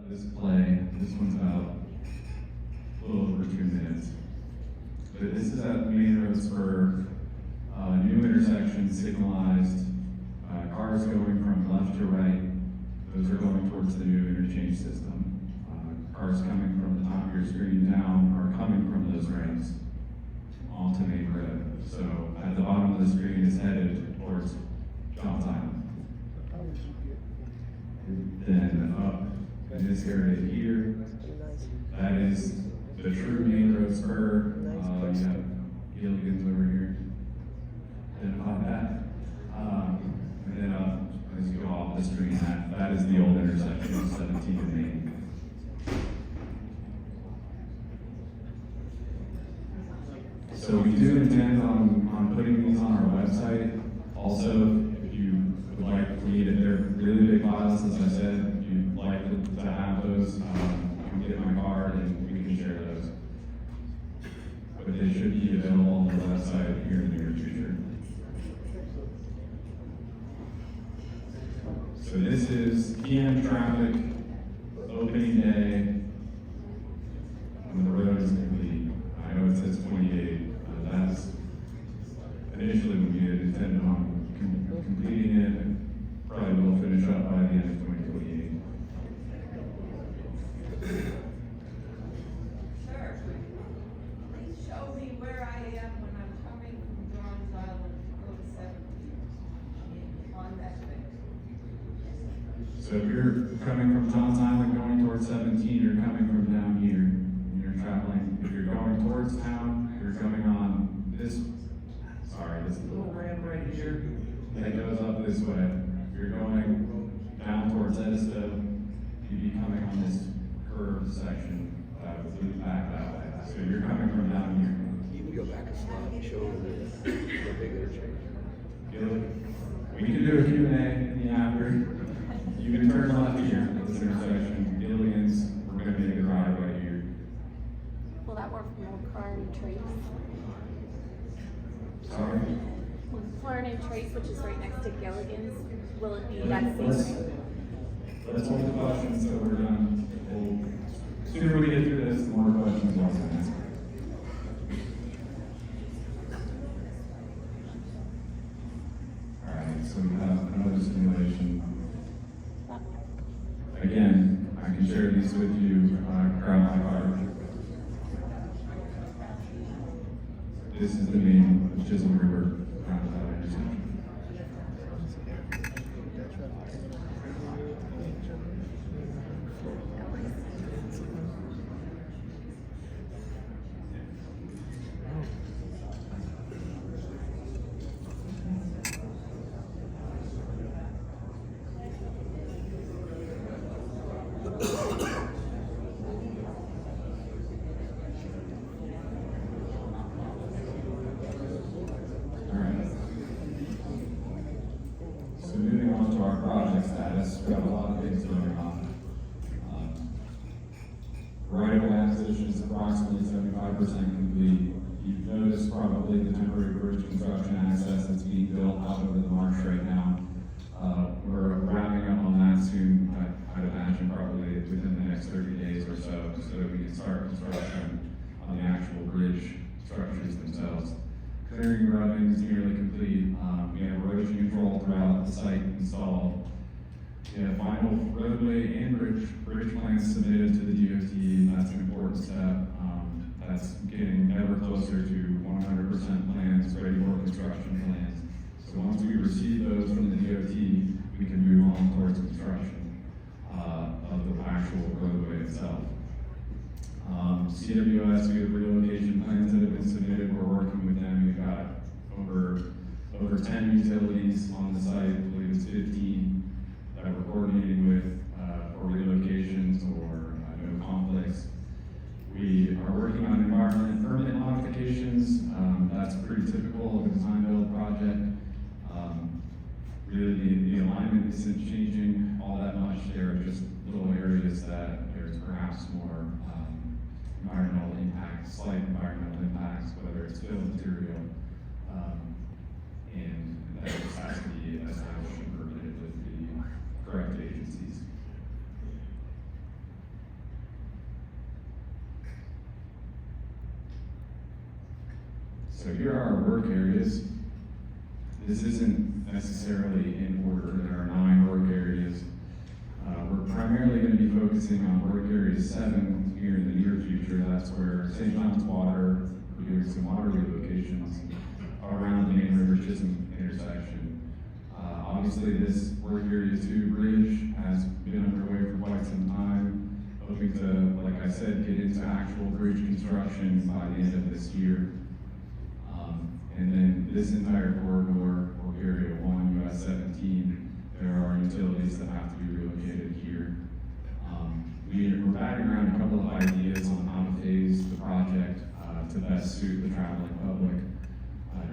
this play. This one's about a little over 2 minutes. But this is at the main road spur, new intersection signalized, cars going from left to right. Those are going towards the new interchange system. Cars coming from the top of your screen down are coming from those ramps onto Main Road. So at the bottom of the screen is headed towards Johns Island. Then up in this area here, that is the true Main Road spur. You have Gilligan's over here. Identify that. And then up, as you go off the screen, that is the old intersection of 17th and Main. So we do intend on putting these on our website. Also, if you would like to read it, they're really big files, as I said. If you'd like to have those, you can get my card and we can share those. But they should be available on the website here in the near future. So this is PM traffic, opening day, when the road is complete. I know it says 28. That's initially when we had intended on completing it, and probably will finish up by the end of 2028. Sir, please show me where I am when I'm coming from Johns Island to go to 17 on that thing. So if you're coming from Johns Island going towards 17, you're coming from down here. And you're traveling. If you're going towards town, you're coming on this little ramp right here that goes up this way. If you're going down towards Edisto, you'd be coming on this curved section that would loop back that way. So you're coming from down here. You can go back a slide and show the big interchange. We can do a Q&A in the after. You can turn left here at this intersection. Gilligan's, we're going to make a drive right here. Will that work for McLaren and Trace? Sorry? McLaren and Trace, which is right next to Gilligan's, will it be that same? Let's hold the questions so we're done. The sooner we get through this, the more questions we'll ask. Alright, so we have another simulation. Again, I can share these with you, grab my card. This is the main Chisholm River roundabout intersection. Moving on to our project status, we have a lot of things going on. Right-of-way acquisition is approximately 75% complete. You've noticed probably the temporary bridge construction access that's being built out over the marsh right now. We're wrapping up on that soon, I'd imagine probably within the next 30 days or so that we can start construction on the actual bridge structures themselves. Clearing grubbing is nearly complete. We have erosion control throughout the site installed. We have final roadway and bridge plans submitted to the DOT. That's an important step. That's getting ever closer to 100% plans, ready for construction plans. So once we receive those from the DOT, we can move on towards construction of the actual roadway itself. CWS, we have relocation plans that have been submitted. We're working with them. We've got over 10 utilities on the site. I believe it's 15 that we're coordinating with for relocations or no conflicts. We are working on environment and permit modifications. That's pretty typical of a design build project. Really, the alignment isn't changing all that much. There are just little areas that there's perhaps more environmental impacts, slight environmental impacts, whether it's fill material, and that just has to be established and permitted with the correct agencies. So here are our work areas. This isn't necessarily in order. There are 9 work areas. We're primarily going to be focusing on work area 7 here in the near future. That's where St. John's Water, we're doing some water relocations around the main River Chisholm intersection. Obviously, this work area 2 bridge has been underway for quite some time. Hoping to, like I said, get into actual bridge construction by the end of this year. And then this entire corridor, or area 1, US 17, there are utilities that have to be relocated here. We're batting around a couple of ideas on how to phase the project to best suit the traveling public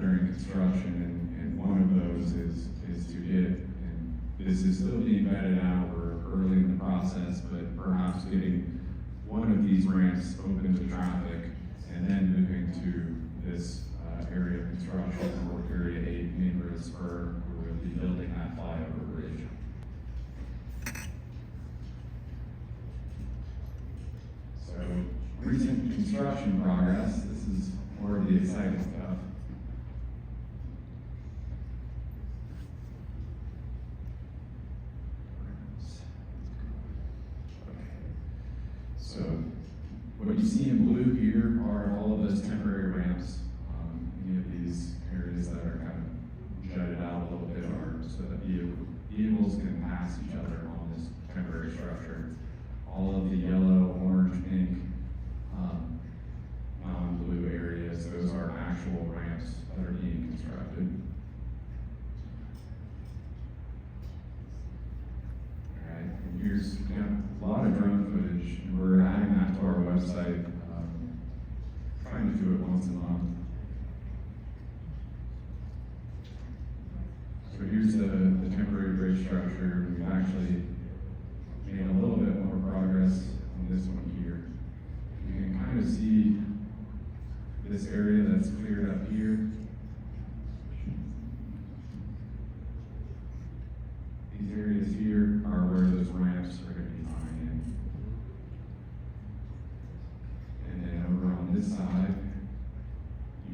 during construction, and one of those is to get, and this is still being vetted out, we're early in the process, but perhaps getting one of these ramps open to traffic, and then moving to this area of construction, work area 8, main road spur, where we'll be building that flyover bridge. So, recent construction progress, this is more of the exciting stuff. So, what you see in blue here are all of those temporary ramps. Any of these areas that are kind of jutted out a little bit are so that vehicles can pass each other on this temporary structure. All of the yellow, orange, pink, non-blue areas, those are actual ramps that are being constructed. Alright, and here's a lot of drone footage, and we're adding that to our website, trying to do it once a month. So here's the temporary bridge structure. We've actually made a little bit more progress on this one here. You can kind of see this area that's cleared up here. These areas here are where those ramps are going to be tying in. And then over on this side,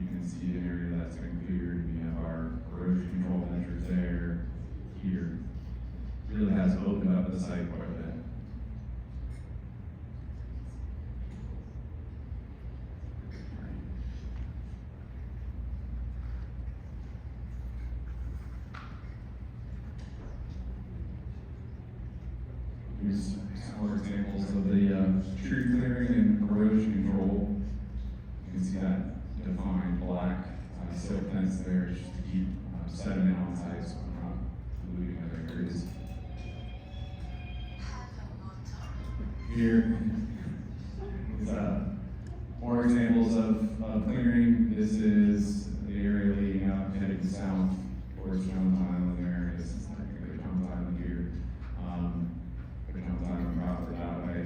you can see an area that's been cleared. We have our erosion control measures there, here. Really has opened up the site quite a bit. Here's some more examples of the tree clearing and erosion control. You can see that defined black silk fence there just to keep sediment on site so we're not polluting other areas. Here is more examples of clearing. This is the area leading up, heading south towards Jones Island there. This is the Jones Island here. The Jones Island proper that way.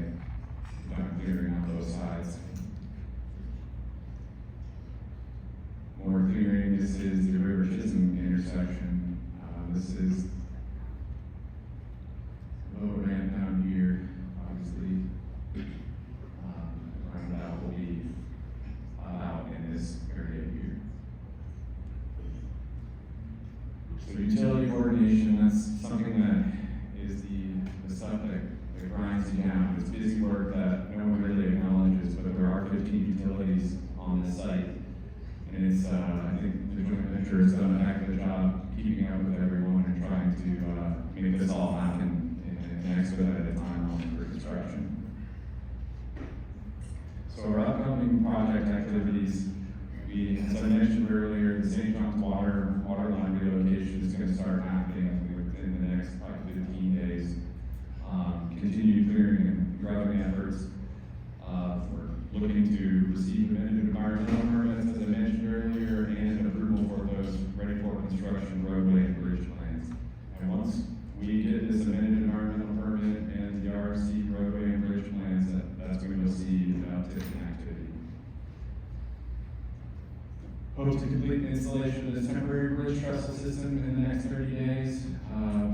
Done clearing on both sides. More clearing. This is the River Chisholm intersection. This is a low ramp down here. Obviously, roundabout will be out in this area here. So utility coordination, that's something that is the stuff that grinds you down. It's busy work that no one really acknowledges, but there are 15 utilities on this site. And it's, I think the joint venture has done a heck of a job keeping up with everyone and trying to make this all happen in an expedited timeline for construction. So our upcoming project activities, as I mentioned earlier, the St. John's water line relocation is going to start happening within the next probably 15 days. Continued clearing and grouting efforts. We're looking to receive amended environmental permits, as I mentioned earlier, and approval for those ready for construction roadway and bridge plans. And once we get this amended environmental permit and the RC roadway and bridge plans, that's when you'll see an uptick in activity. Hope to complete the installation of this temporary bridge trestle system in the next 30 days.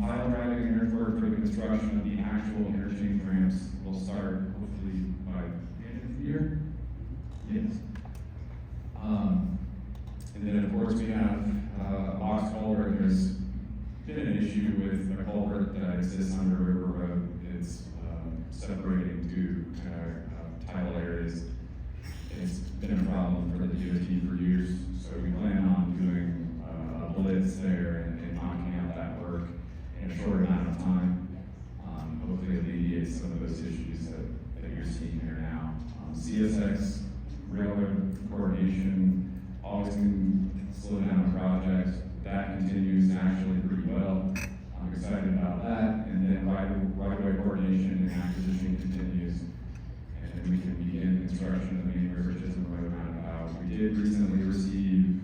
Pile driving and earthwork for the construction of the actual interchange ramps will start hopefully by the end of the year. Yes. been an issue with a culvert that exists under River Road. It's separating two tidal areas. It's been a problem for the DOT for years, so we plan on doing a blitz there and knocking out that work in a short amount of time. Hopefully alleviate some of those issues that you're seeing here now. CSX railroad coordination always can slow down a project. That continues actually pretty well. I'm excited about that. And then right-of-way coordination and acquisition continues. And we can begin construction of the main River Chisholm Road roundabout. We did recently receive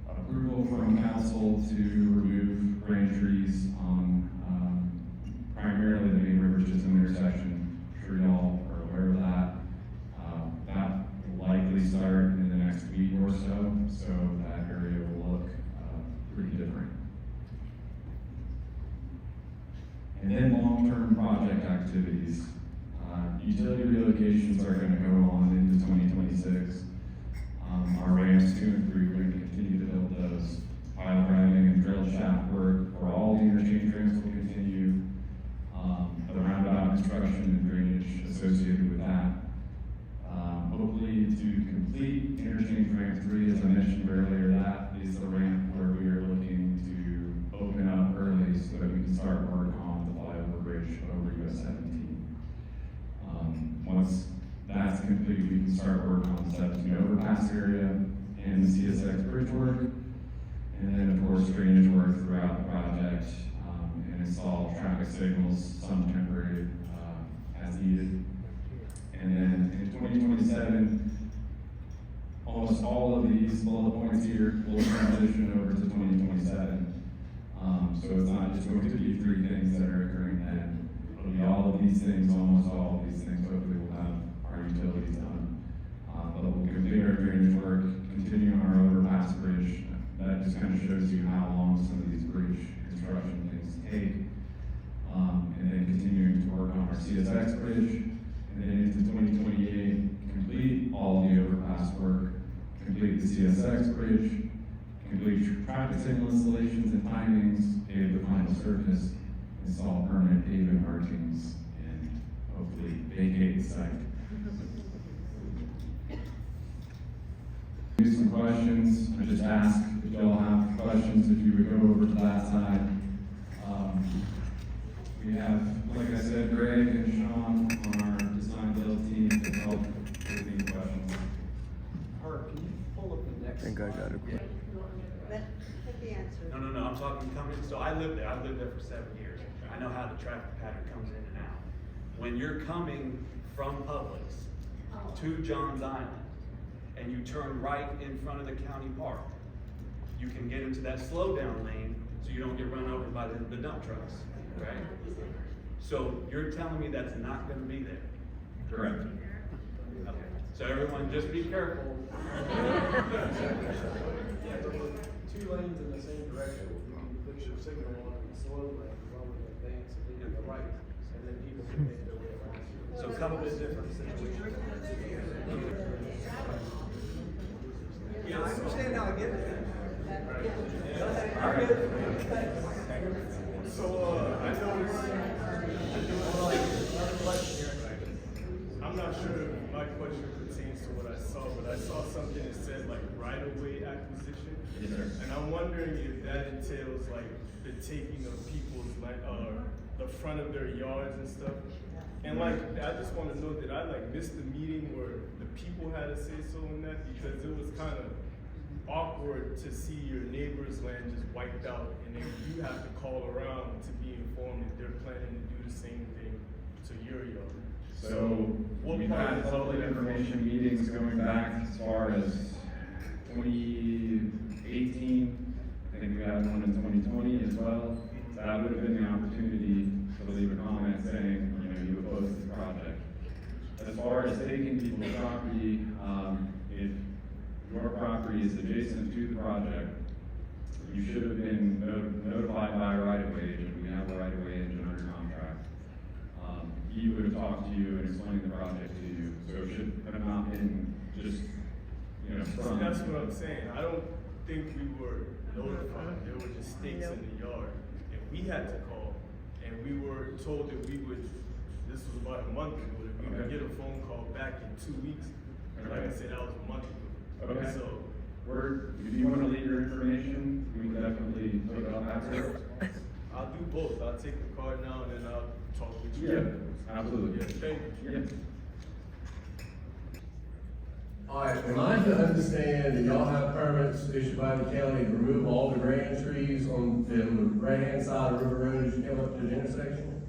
approval from council to remove branch trees on primarily the main River Chisholm intersection. I'm sure y'all are aware of that. That will likely start in the next week or so, so that area will look pretty different. And then long-term project activities. Utility relocations are going to go on into 2026. Our ramps 2 and 3, we're going to continue to build those. Pile driving and drill shaft work for all the interchange ramps will continue. The roundabout construction and drainage associated with that. Hopefully to complete interchange ramp 3, as I mentioned earlier, that is the ramp where we are looking to open up early so that we can start work on the flyover bridge over US 17. Once that's complete, we can start work on the 17 overpass area and the CSX bridge work. And then, of course, drainage work throughout the project and install traffic signals, some temporary as needed. And then in 2027, almost all of these bullet points here will transition over to 2027. So it's not just going to be 3 things that are occurring then. It'll be all of these things, almost all of these things. Hopefully we'll have our utilities done. But we'll complete our drainage work, continue on our overpass bridge. That just kind of shows you how long some of these bridge construction things take. And then continuing to work on our CSX bridge. And then into 2028, complete all the overpass work, complete the CSX bridge, complete traffic signal installations and timings, pave the final surface, install permanent pavement markings, and hopefully vacate the site. Do some questions. I just ask if y'all have questions, if you would go over to that side. We have, like I said, Greg and Sean on our design build team to help with any questions. Herb, can you pull up the next I think I slide? got it. Let the answer. No, I'm talking coming, so I lived there for 7 years. I know how the traffic pattern comes in and out. When you're coming from Publix to Johns Island, and you turn right in front of the county park, you can get into that slow down lane so you don't get run over by the dump trucks, right? So you're telling me that's not gonna be there? Correct. Okay, so everyone just be careful. Yeah, but with 2 lanes in the same direction, you can put your signal on the slow lane, while we advance and then the right, and then people can make their way around. So It's a little bit different situation. Yeah, I understand now, I get it. So, I noticed, another question here. I'm not sure if my question pertains to what I saw, but I saw something that said like right-of-way acquisition. Yes, sir. And I'm wondering if that entails like the taking of people's like, the front of their yards and stuff. And like, I just want to know that I like missed the meeting where the people had a say so in that, because it was kind of awkward to see your neighbor's land just wiped out, and then you have to call around to be informed that they're planning to do the same thing to your yard. So we've had public information meetings going back as far as 2018. I think we had one in 2020 as well. That would have been the opportunity to leave a comment saying, you oppose this project. As far as taking people's property, if your property is adjacent to the project, you should have been notified by a right-of-way agent. We have a right-of-way agent under contract. He would have talked to you and explained the project to you. So it should have not been just, So that's what I'm saying. I don't think we were notified. There were just stakes in the yard, and we had to call, and we were told that we would. This was about a month ago. That we would get a phone call back in 2 weeks. And like I said, that was a month ago. Okay. So If you want to leave your information, we can definitely put it on that service. I'll do both. I'll take the card now, and then I'll talk with you. Yeah, absolutely. Thank you. Yeah. All right, am I to understand that y'all have permits issued by the county to remove all the grand trees on the right-hand side of River Road as you come up to the intersection?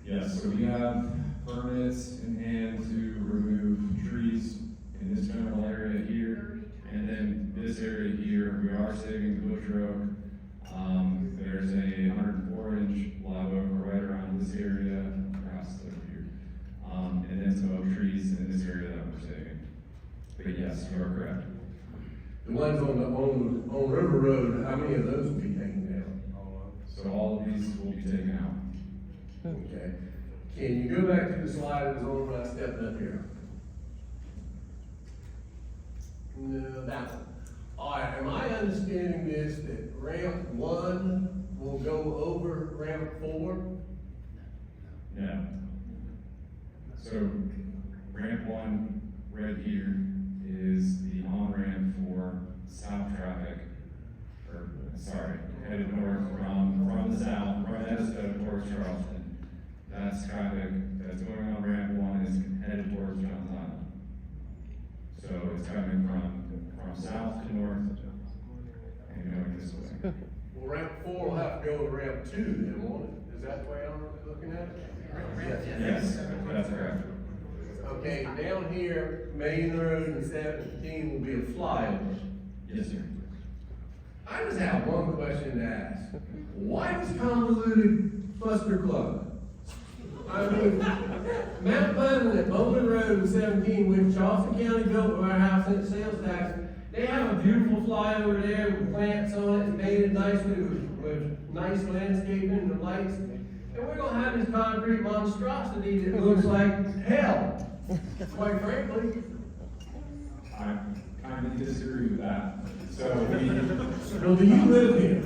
Yes, so we have permits in hand to remove trees in this general area here, and then this area here, we are saving the bush oak. There's a 104-inch live oak right around this area, across over here. And then some oak trees in this area that we're saving. But yes, you are correct. The ones on River Road, how many of those will be taken down? So all of these will be taken out. Okay. Can you go back to the slide that was on when I stepped up here? No, that one. All right, am I understanding this, that ramp 1 will go over ramp 4? No. So ramp 1 right here is the on-ramp for south traffic, headed north from the south, from Edisto towards Charleston. That's traffic that's going on ramp 1 is headed towards Johns Island. So it's coming from south to north and going this way. Well, ramp 4 will have to go to ramp 2 then, won't it? Is that the way I'm looking at it? Yes, that's correct. Okay, down here, Main Road and 17 will be a flyover. Yes, sir. I just have one question to ask. Why this convoluted Buster Club? I mean, Mount Pleasant at Bowman Road and 17, which Charleston County built with our house and sales tax, they have a beautiful flyover there with plants on it and painted nicely with nice landscaping and lights. And we're gonna have this concrete monstrosity that looks like hell, quite frankly. I kind of disagree with that. So So do you live here?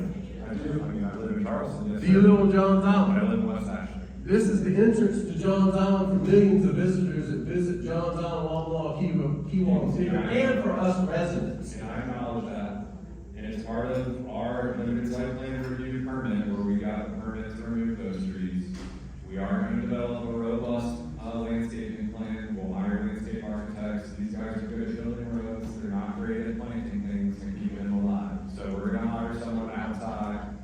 I do. I mean, I live in Charleston. Yes, Do you sir. live on Johns Island? I live in West Ashley. This is the entrance to Johns Island for millions of visitors that visit Johns Island, Wawa, Kewanee City, and for us residents. And I acknowledge that. And it's part of our limited site plan review permit where we got permits to remove those trees. We are going to develop a robust landscaping plan. We'll hire landscape architects. These guys are good at building roads. They're not great at planting things and keeping them alive. So we're going to hire someone outside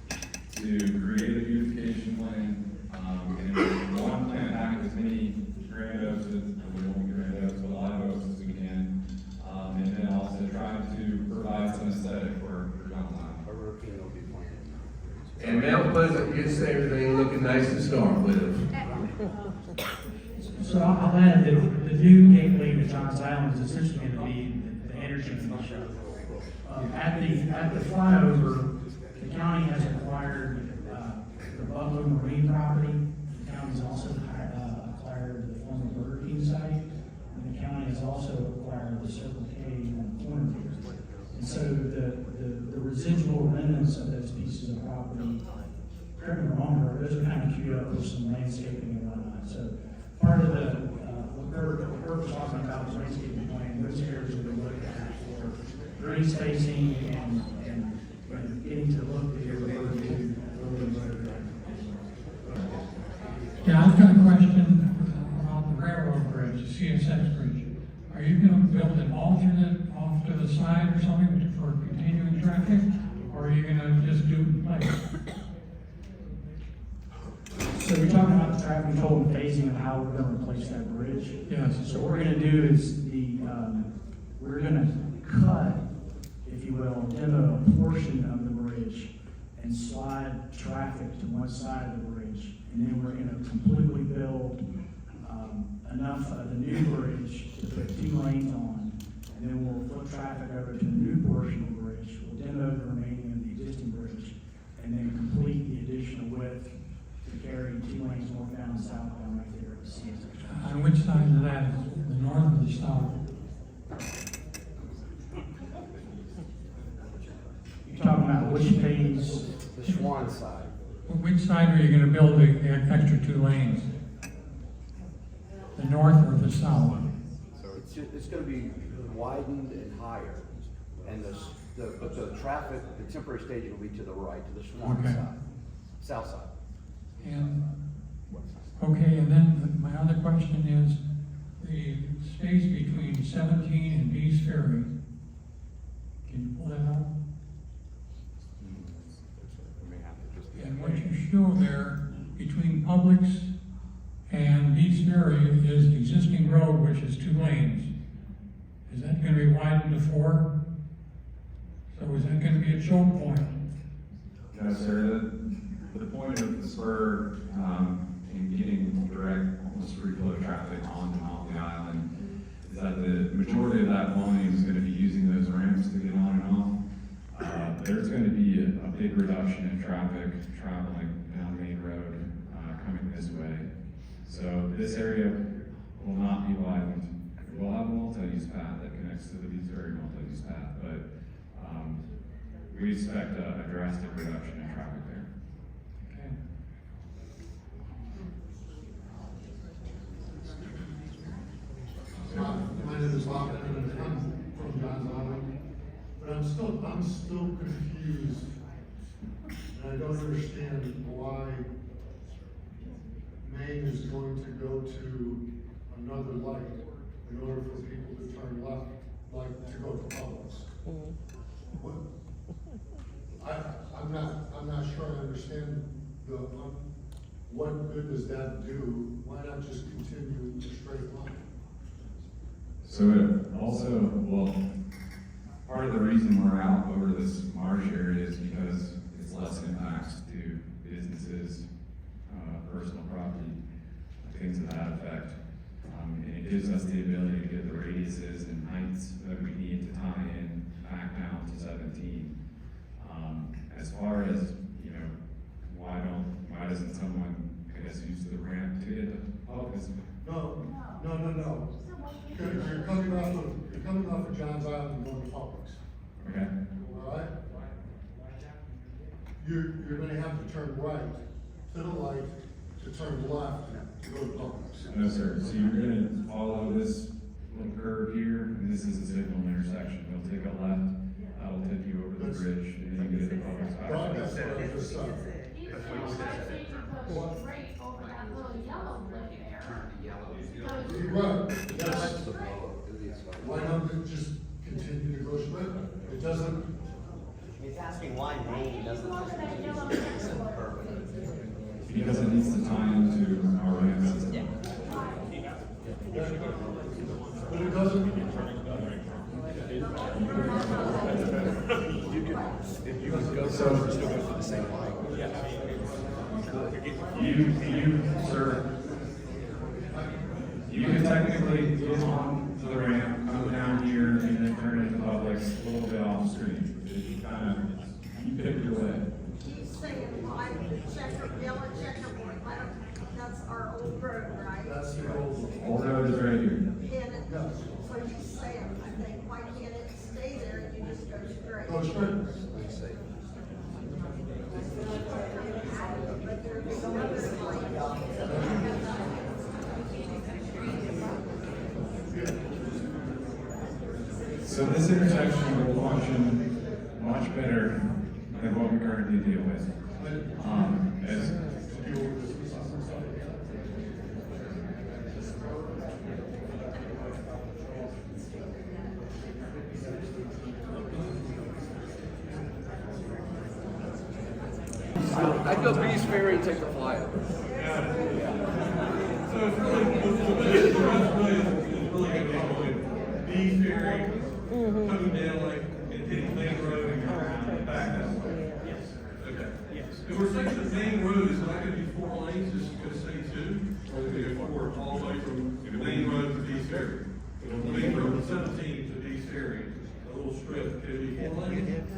to create a beautification plan. And we want to plant back as many grand oaks but live oaks as we can. And then also try to provide some aesthetic for Johns Island. A rookie will be planted. And Mount Pleasant gets everything looking nice to start with. So I'll add that the new gateway to Johns Island is essentially going to be the energy feature. At the flyover, the county has acquired the Buffalo Marine property. The county has also acquired the former Burger King site, and the county has also acquired the Circle K on the corner. And so the residual remnants of those pieces of property, correct me if I'm wrong, those are kind of queued up for some landscaping and whatnot. So part of the what Kurt was talking about was landscaping plan. Those areas will be looked at for green spacing and getting to look that you're referring to. Yeah, I've got a question about the railroad bridge, the CSX bridge. Are you gonna build an alternate off to the side or something for continuing traffic? Or are you gonna just do it in place? So you're talking about the traffic control and phasing of how we're gonna replace that bridge? Yes. So what we're gonna do is we're gonna cut, if you will, demo a portion of the bridge and slide traffic to one side of the bridge. And then we're gonna completely build, enough of the new bridge to put 2 lanes on. And then we'll flip traffic over to the new portion of the bridge. We'll demo the remaining of the existing bridge and then complete the additional width to carry 2 lanes northbound and southbound right there at the CSX. On which side of that, the north or the south? The Swan side. Which side are you gonna build the extra 2 lanes? The north or the south? It's gonna be widened and higher, and but the traffic, the temporary staging will be to the right, to the Swan Okay. side, south side. And, okay, and then my other question is, the space between 17 and Bees Ferry, can you pull that out? And what you show there between Publix and Bees Ferry is existing road, which is 2 lanes. Is that gonna be widened to 4? So is that gonna be a choke point? No, sir, the point of the spur, in getting direct, almost free flow traffic on and off the island is that the majority of that volume is gonna be using those ramps to get on and off. There's gonna be a big reduction in traffic traveling down Main Road, coming this way. So this area will not be widened. We'll have a multi-use path that connects to the Bees Ferry multi-use path, but, we expect a drastic reduction in traffic there. Okay. My name is Lachlan, and I'm from John's Island, but I'm still confused, and I don't understand why Maine is going to go to another light in order for people to turn left, like to go to Publix. What? I'm not sure I understand what good does that do? Why not just continue a straight line? So it also, well, part of the reason we're out over this marsh area is because it's less impacts to businesses, personal property, things of that effect. And it gives us the ability to get the radiuses and heights that we need to tie in back down to 17. As far as, why doesn't someone, I guess, use the ramp to get to Publix? No. You're coming off of John's Island and going to Publix, Okay? all right? You're gonna have to turn right to the light to turn left to go to Publix. No, sir. So you're gonna follow this little curve here, and this is a signal intersection. You'll take a left, that'll tip you over the bridge, and then you get to Publix. God, that's what I just said. Right over that little yellow lip there. You're right, yes. Why not just continue to go straight? It doesn't, He's asking why Maine doesn't just Because it needs to tie into our ramp system. but it doesn't. Sir, you can technically get on the ramp, come down here, and then turn into Publix a little bit off screen. You pick your way. He's saying, I checker, yellow checkerboard, that's our old road, right? That's the old. Old road is right here. And it, so he's saying, I think, why can't it stay there and you just go straight? Go straight. But there's another way. So this intersection will function much better than what we currently deal with. I'd go Bees Ferry and take the flyover. So it's really going to be Bees Ferry, coming down like, and hitting Main Road and coming around back that way. Yes. Okay. Yes. And we're saying the main road is not gonna be 4 lanes, it's gonna say 2, or it's gonna go 4 all the way from Main Road to Bees Ferry. Main Road 17 to Bees Ferry, a little strip, could it be 4 lanes?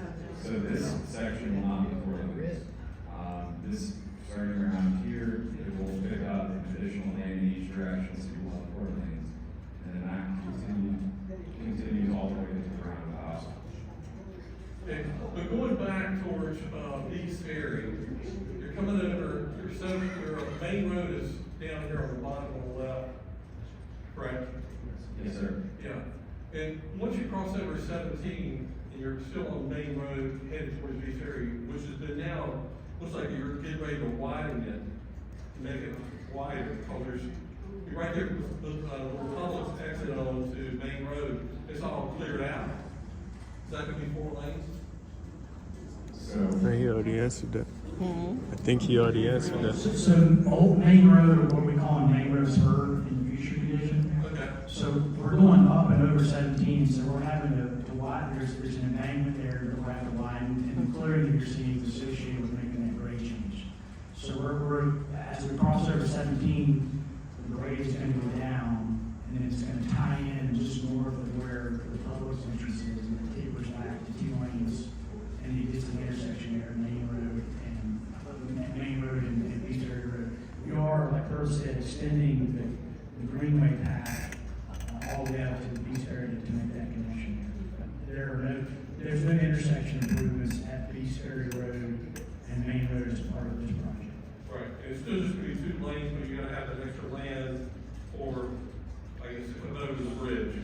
So this section will not be 4 lanes. This, starting around here, it will pick up an additional lane in each direction, so you will have 4 lanes. And then that continues all the way to the roundabout. Okay, but going back towards Bees Ferry, bottom on the left, correct? Yes, sir. Yeah, and once you cross over 17, and you're still on Main Road headed towards Beach Ferry, which has been now, looks like you're getting ready to widen it, to make it wider, because there's, you're right there, where Publix exit on to Main Road, it's all cleared out. Is that gonna be 4 lanes? So, He already answered that. I think he already answered that. So Old Main Road, or what we call Main Road Spur in the future division. Okay. So we're going up and over 17, so we're having to widen, there's an embankment there that we're having to widen, and clearly you're seeing associated with making that grade change. So we're as we cross over 17, the grade is gonna go down, and then it's gonna tie in just north of where the Publix entrance is, and it tapers back to 2 lanes, and it gets to the intersection there, Main Road and East Area Road. We are, like Earl said, extending the Greenway path all the way out to the East Area to make that connection. There's no intersection improvements at East Area Road and Main Road as part of this project. Right, and it's still just gonna be 2 lanes, but you're gonna have that extra land for, I guess, to come over the bridge.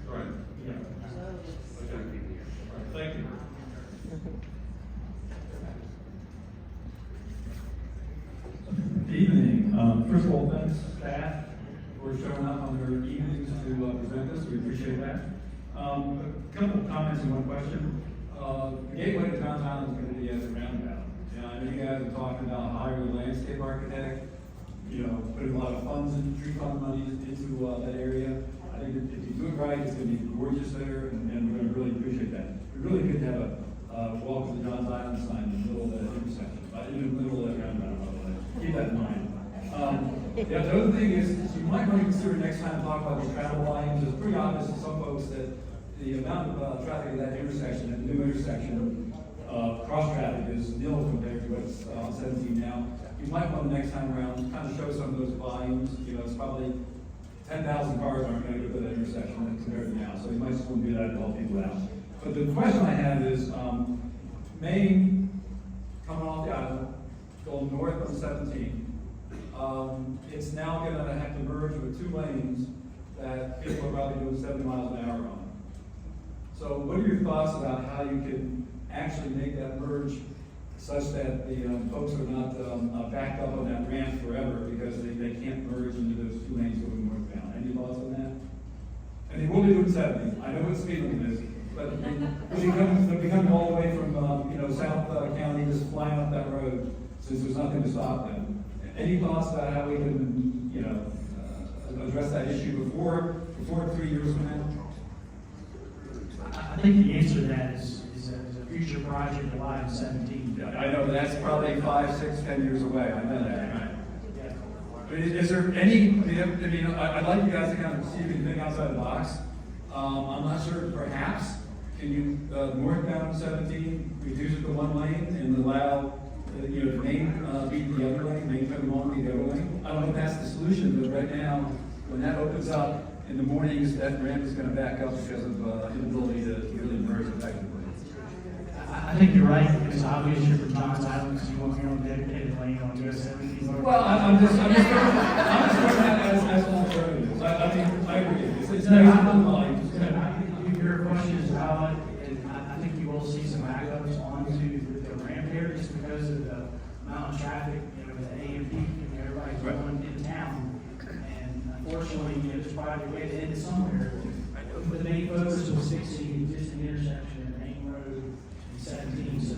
Right. Yeah. Okay. All right, thank you. Good evening. First of all, thanks staff for showing up on their evenings to present this. We appreciate that. A couple of comments and one question. The gateway to Johns Island is going to be as a roundabout. And I know you guys are talking about hiring a landscape architect, putting a lot of funds and tree fund money into that area. I think if you do it right, it's going to be gorgeous there, and we're going to really appreciate that. It'd be really good to have a welcome to Johns Island sign in the middle of that intersection, in the middle of that roundabout, by the way. Keep that in mind. The other thing is, you might want to consider next time to talk about the travel volumes. It's pretty obvious to some folks that the amount of traffic at that intersection, that new intersection, cross traffic is nil compared to what's on 17 now. You might want to next time around kind of show some of those volumes. It's probably 10,000 cars aren't going to go to that intersection compared to now. So you might just want to do that to help people out. But the question I have is, Maine coming off the island, going north on 17. It's now going to have to merge with 2 lanes that people are probably doing 70 miles an hour on. So what are your thoughts about how you can actually make that merge such that the folks are not backed up on that ramp forever because they can't merge into those 2 lanes going northbound? Any thoughts on that? And they will be doing 70. I know what speed limit is, but they're becoming all the way from South County, just flying up that road since there's nothing to stop them. Any thoughts about how we can, address that issue before 3 years from now? I think the answer to that is a future project alive in 17. I know, but that's probably 5, 6, 10 years away. I know that, right? But is there any, I'd like you guys to kind of see if you can think outside the box. I'm not sure, perhaps, can you, northbound 17, reduce it to 1 lane and allow, the main be the other lane, main coming on be the other lane? I don't know if that's the solution, but right now, when that opens up in the mornings, that ramp is going to back up because of inability to really merge effectively. I think you're right, because obviously you're from Johns Island, because you want to be on a dedicated lane on US 17. Well, I'm just throwing that as alternatives. I agree. It's No, not I'm mine. Your question is valid, and I think you will see some backups onto the ramp here, just because of the amount of traffic, with the AM peak, and everybody's going into town. And unfortunately, this project way to end it somewhere. But the main focus was fixing the existing intersection at Main Road and 17. So,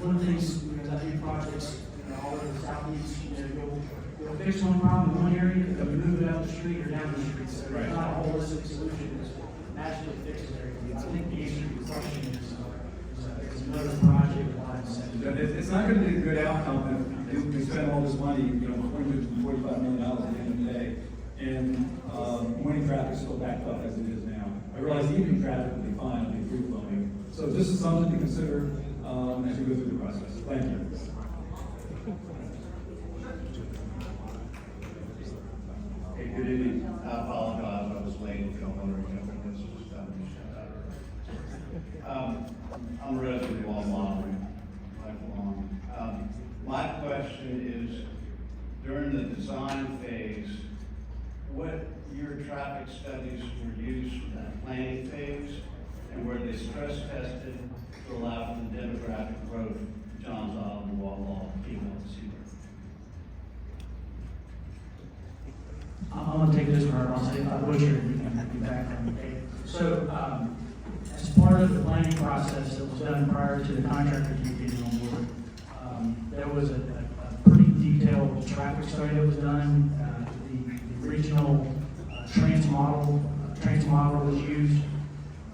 one of the things, I do projects, all over the southeast, you'll fix one problem in one area, you'll move it out the street or down the street. So it's not a holistic solution, it's naturally fixes everything. I think the answer to your question is another project alive in 17. It's not going to be a good outcome if we spend all this money, $445 million at the end of the day, and morning traffic is still backed up as it is now. I realize evening traffic will be fine, it'll be free flowing. So this is something to consider as we go through the process. Thank you. Hey, good evening. I apologize, I was late, if you don't want to remember this. I'm a resident of Long lifelong. My question is, during the design phase, what your traffic studies were used for that planning phase, and were they stress tested to allow for the demographic growth of Johns Island, Walla, K.O.J.I? I'm gonna take this one, I'll say, if I butcher it, you can be back on the tape. So, as part of the planning process that was done prior to the contractor getting on board, there was a pretty detailed traffic study that was done. The regional transmodel was used,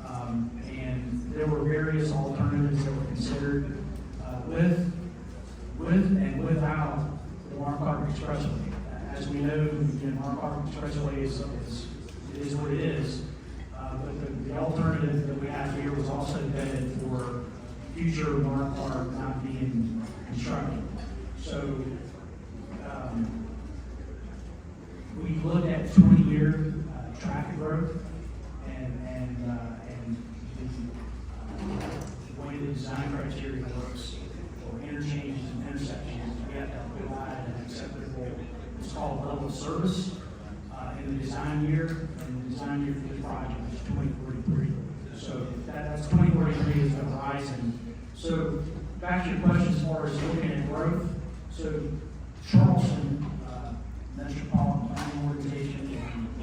and there were various alternatives that were considered with and without the Marquardt Expressway. As we know, the Marquardt Expressway is what it is, but the alternative that we have here was also vetted for future Marquardt not being constructed. So, we looked at 20-year traffic growth and the way the design criteria works for interchanges and intersections. We have to provide an acceptable, it's called level of service in the design year, and the design year for the project is 2043. So that's 2043 is the horizon. So back to your question as far as looking at growth. So Charleston Metropolitan Planning Organization,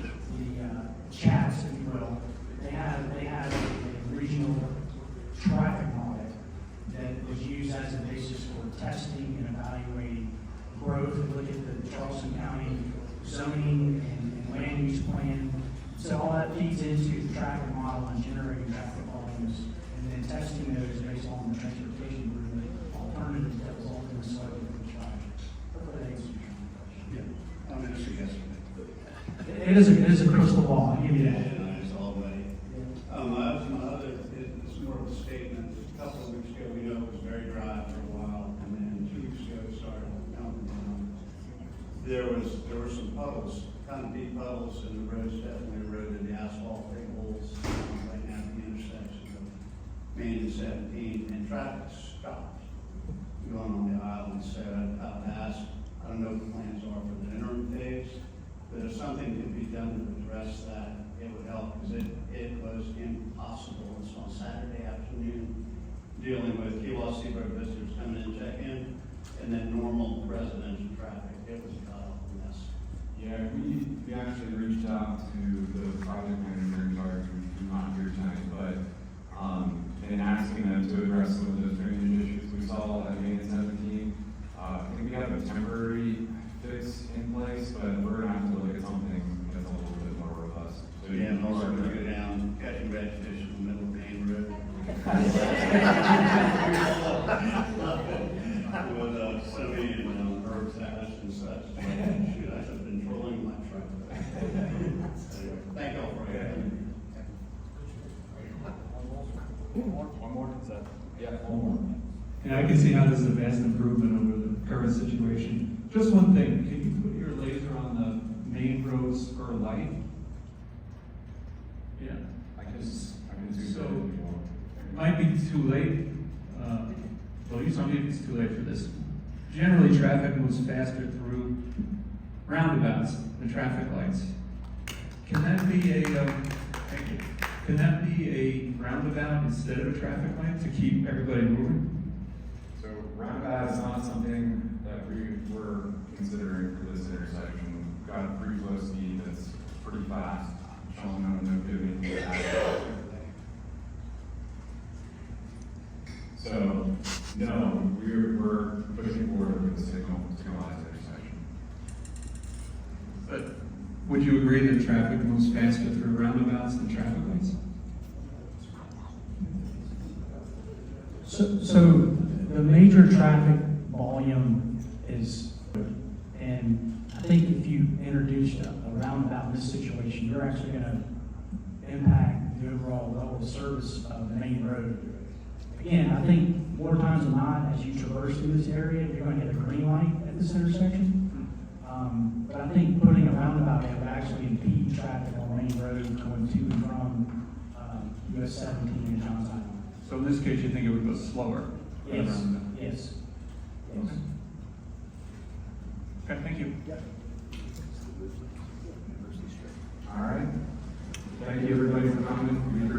the chats, if you will, they have a regional traffic model that was used as a basis for testing and evaluating growth. And look at the Charleston County zoning and land use plan. So all that feeds into the traffic model and generating traffic volumes, and then testing those based on the transportation movement alternatives that was ultimately selected for the project. Hopefully that answers your question. I'm gonna suggest It is a crystal ball, I'll give you that. it's all the way. It's more of a statement. A couple of weeks ago, we know it was very dry for a while, and then 2 weeks ago, it started coming down. There were some puddles, kind of deep puddles, and the roads definitely eroded, the asphalt, big holes, right now at the intersection of Main and 17, and traffic stopped going on the island. So I've asked, I don't know what the plans are for the interim phase, but if something could be done to address that, it would help, because it was impossible. It's on Saturday afternoon, dealing with K.O.J.I visitors coming in, check in, and then normal residential traffic. It was a mess. Yeah, we actually reached out to the project manager in charge, who's not here tonight, but, in asking them to address some of those drainage issues we saw at Main and 17. I think we have a temporary fix in place, but we're gonna have to look at something that's a little bit more robust. So Yeah, and also to go down, catching redfish in the middle of Main Road. With sodium and herbs ash and such. Shoot, I should have been trolling my truck. Anyway, thank y'all for it. One more? Is that? Yeah, one more. And I can see how this is a vast improvement over the current situation. Just one thing, can you put your laser on the main roads per light? Yeah. I can do So, that if you want. it might be too late, well, you tell me if it's too late for this. Generally, traffic moves faster through roundabouts than traffic lights. Can that be thank you. Can that be a roundabout instead of a traffic light to keep everybody moving? So roundabout is not something that we were considering for this intersection. We've got a pretty low speed that's pretty fast, showing on no giving. So, no, we're pushing forward with the signalized intersection. But would you agree that traffic moves faster through roundabouts than traffic lights? So the major traffic volume is, and I think if you introduced a roundabout in this situation, you're actually gonna impact the overall level of service of the main road. Again, I think more times than not, as you traverse through this area, you're gonna get a green light at this intersection. But I think putting a roundabout there would actually impede traffic on Main Road going to and from US 17 and Johns Island. So in this case, you think it would go slower? than a Yes, roundabout? yes. Okay. Okay, thank you. All right. Thank you, everybody, for coming. We appreciate